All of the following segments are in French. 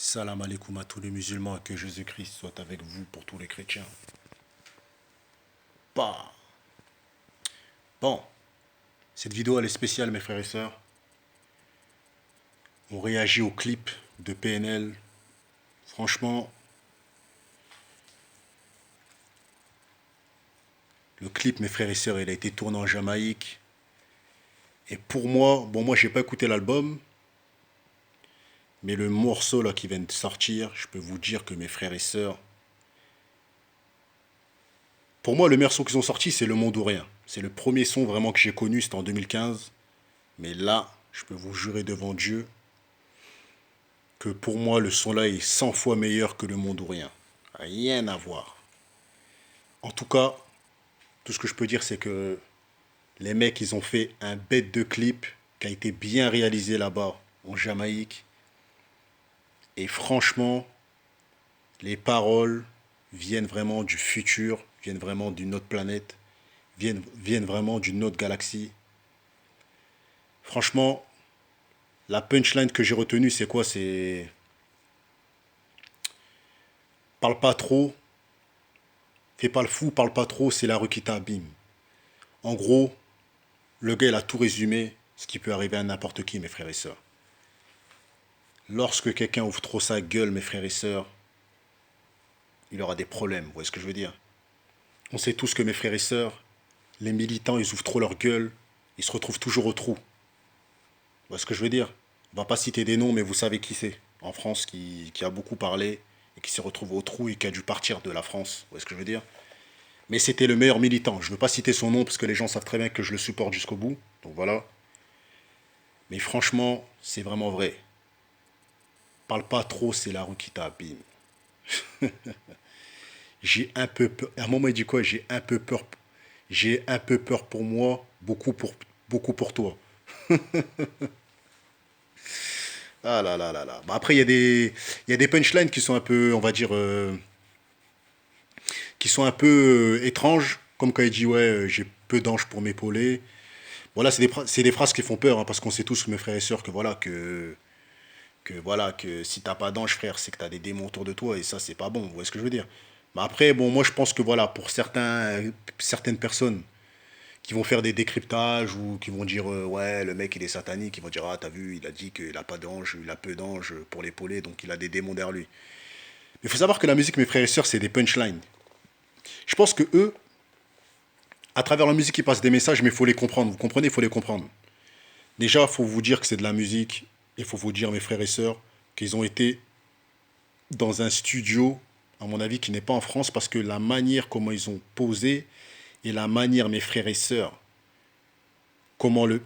Salam alaikum à tous les musulmans et que Jésus-Christ soit avec vous pour tous les chrétiens. Bah. Bon, cette vidéo elle est spéciale mes frères et sœurs. On réagit au clip de PNL. Franchement, le clip mes frères et sœurs il a été tourné en Jamaïque. Et pour moi, bon moi j'ai pas écouté l'album, mais le morceau là qui vient de sortir, je peux vous dire que mes frères et sœurs, pour moi le meilleur son qu'ils ont sorti c'est Le Monde ou Rien. C'est le premier son vraiment que j'ai connu, c'était en 2015. Mais là, je peux vous jurer devant Dieu que pour moi, le son là est 100 fois meilleur que Le Monde ou Rien. Rien à voir. En tout cas, tout ce que je peux dire, c'est que les mecs, ils ont fait un bête de clip qui a été bien réalisé là-bas, en Jamaïque. Et franchement, les paroles viennent vraiment du futur, viennent vraiment d'une autre planète, viennent vraiment d'une autre galaxie. Franchement, la punchline que j'ai retenue, c'est quoi? C'est parle pas trop, fais pas le fou, parle pas trop, c'est la rue qui t'abîme. En gros, le gars, il a tout résumé, ce qui peut arriver à n'importe qui, mes frères et sœurs. Lorsque quelqu'un ouvre trop sa gueule, mes frères et sœurs, il aura des problèmes. Vous voyez ce que je veux dire? On sait tous que, mes frères et sœurs, les militants, ils ouvrent trop leur gueule, ils se retrouvent toujours au trou. Vous voyez ce que je veux dire? On va pas citer des noms, mais vous savez qui c'est. En France, qui a beaucoup parlé et qui s'est retrouvé au trou et qui a dû partir de la France. Vous voyez ce que je veux dire? Mais c'était le meilleur militant. Je ne veux pas citer son nom parce que les gens savent très bien que je le supporte jusqu'au bout. Donc voilà. Mais franchement, c'est vraiment vrai. Parle pas trop, c'est la rue qui t'abîme. J'ai un peu peur. À un moment, il dit quoi? J'ai un peu peur. J'ai un peu peur pour moi, beaucoup pour toi. Ah là là là là. Bah après, il y a des punchlines qui sont un peu, on va dire, qui sont un peu étranges. Comme quand il dit, ouais, j'ai peu d'anges pour m'épauler. Voilà, c'est des phrases qui font peur, hein, parce qu'on sait tous, mes frères et sœurs, que voilà, que si t'as pas d'ange, frère, c'est que t'as des démons autour de toi, et ça, c'est pas bon, vous voyez ce que je veux dire. Mais après, bon, moi, je pense que voilà, pour certaines personnes qui vont faire des décryptages ou qui vont dire, ouais, le mec, il est satanique, ils vont dire, ah, t'as vu, il a dit qu'il a pas d'ange, il a peu d'anges pour l'épauler, donc il a des démons derrière lui. Mais il faut savoir que la musique, mes frères et sœurs, c'est des punchlines. Je pense que eux, à travers la musique, ils passent des messages, mais il faut les comprendre. Vous comprenez, il faut les comprendre. Déjà, il faut vous dire que c'est de la musique. Il faut vous dire, mes frères et sœurs, qu'ils ont été dans un studio, à mon avis, qui n'est pas en France, parce que la manière comment ils ont posé et la manière, mes frères et sœurs, comment le...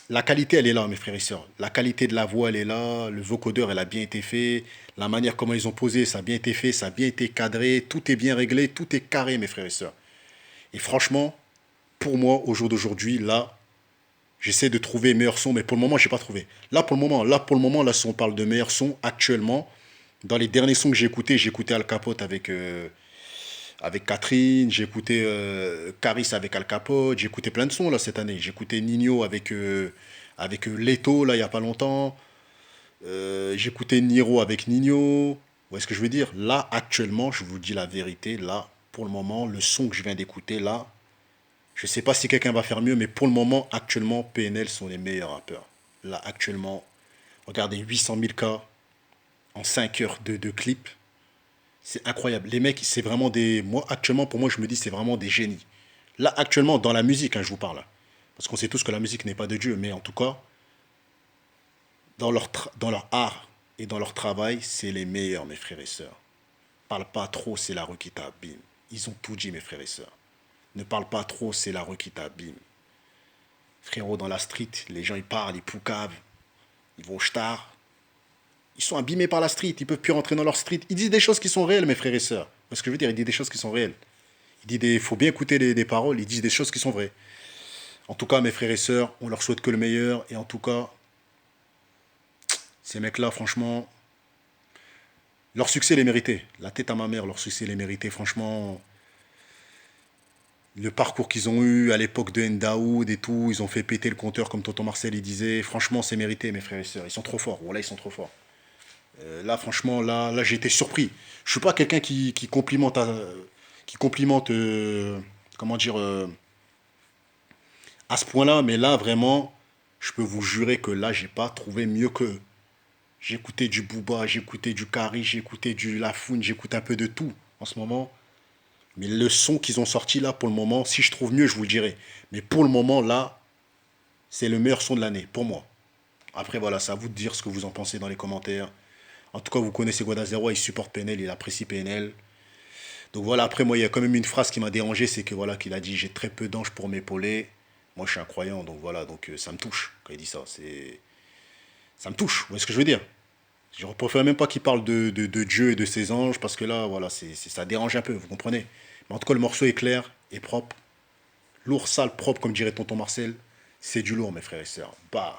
La qualité, elle est là, mes frères et sœurs. La qualité de la voix, elle est là. Le vocodeur, elle a bien été fait. La manière comment ils ont posé, ça a bien été fait. Ça a bien été cadré. Tout est bien réglé. Tout est carré, mes frères et sœurs. Et franchement, pour moi, au jour d'aujourd'hui, là, j'essaie de trouver meilleur son, mais pour le moment, je n'ai pas trouvé. Là, si on parle de meilleur son, actuellement, dans les derniers sons que j'ai écouté Al Capote avec Catherine, j'ai écouté Caris avec Al Capote, j'ai écouté plein de sons là cette année. J'ai écouté Nino avec Leto là il y a pas longtemps. J'ai écouté Niro avec Nino. Vous voyez ce que je veux dire? Là actuellement, je vous dis la vérité, là pour le moment, le son que je viens d'écouter là, je sais pas si quelqu'un va faire mieux, mais pour le moment, actuellement, PNL sont les meilleurs rappeurs. Là actuellement, regardez 800 000 cas en 5 heures de clip. C'est incroyable. Les mecs, c'est vraiment des. Moi, actuellement, pour moi, je me dis, c'est vraiment des génies. Là, actuellement, dans la musique, hein, je vous parle. Parce qu'on sait tous que la musique n'est pas de Dieu. Mais en tout cas, dans leur art et dans leur travail, c'est les meilleurs, mes frères et sœurs. Parle pas trop, c'est la rue qui t'abîme. Ils ont tout dit, mes frères et sœurs. Ne parle pas trop, c'est la rue qui t'abîme. Frérot, dans la street, les gens, ils parlent, ils poucavent, ils vont star. Ils sont abîmés par la street, ils peuvent plus rentrer dans leur street. Ils disent des choses qui sont réelles, mes frères et sœurs. Parce que je veux dire, ils disent des choses qui sont réelles. Il faut bien écouter des paroles, ils disent des choses qui sont vraies. En tout cas, mes frères et sœurs, on leur souhaite que le meilleur. Et en tout cas, ces mecs-là, franchement, leur succès les méritait. La tête à ma mère, leur succès les méritait. Franchement, le parcours qu'ils ont eu à l'époque de Ndaoud et tout, ils ont fait péter le compteur comme Tonton Marcel il disait. Franchement, c'est mérité, mes frères et sœurs. Ils sont trop forts. Voilà, ils sont trop forts. Là, franchement, là j'ai été surpris. Je suis pas quelqu'un qui complimente, qui complimente, comment dire, à ce point-là, mais là, vraiment, je peux vous jurer que là, j'ai pas trouvé mieux que. J'ai écouté du Booba, j'ai écouté du Kari, j'ai écouté du Lafouine, j'écoute un peu de tout en ce moment. Mais le son qu'ils ont sorti là, pour le moment, si je trouve mieux, je vous le dirai. Mais pour le moment, là, c'est le meilleur son de l'année, pour moi. Après, voilà, c'est à vous de dire ce que vous en pensez dans les commentaires. En tout cas, vous connaissez Guada Zero, il supporte PNL, il apprécie PNL. Donc voilà, après, moi, il y a quand même une phrase qui m'a dérangé, c'est que voilà, qu'il a dit j'ai très peu d'anges pour m'épauler. Moi, je suis un croyant, donc voilà, donc ça me touche quand il dit ça. Ça me touche, vous voyez ce que je veux dire? Je ne préfère même pas qu'il parle de Dieu et de ses anges, parce que là, voilà, ça dérange un peu, vous comprenez? Mais en tout cas, le morceau est clair, est propre. Lourd, sale, propre, comme dirait tonton Marcel. C'est du lourd, mes frères et sœurs. Bah.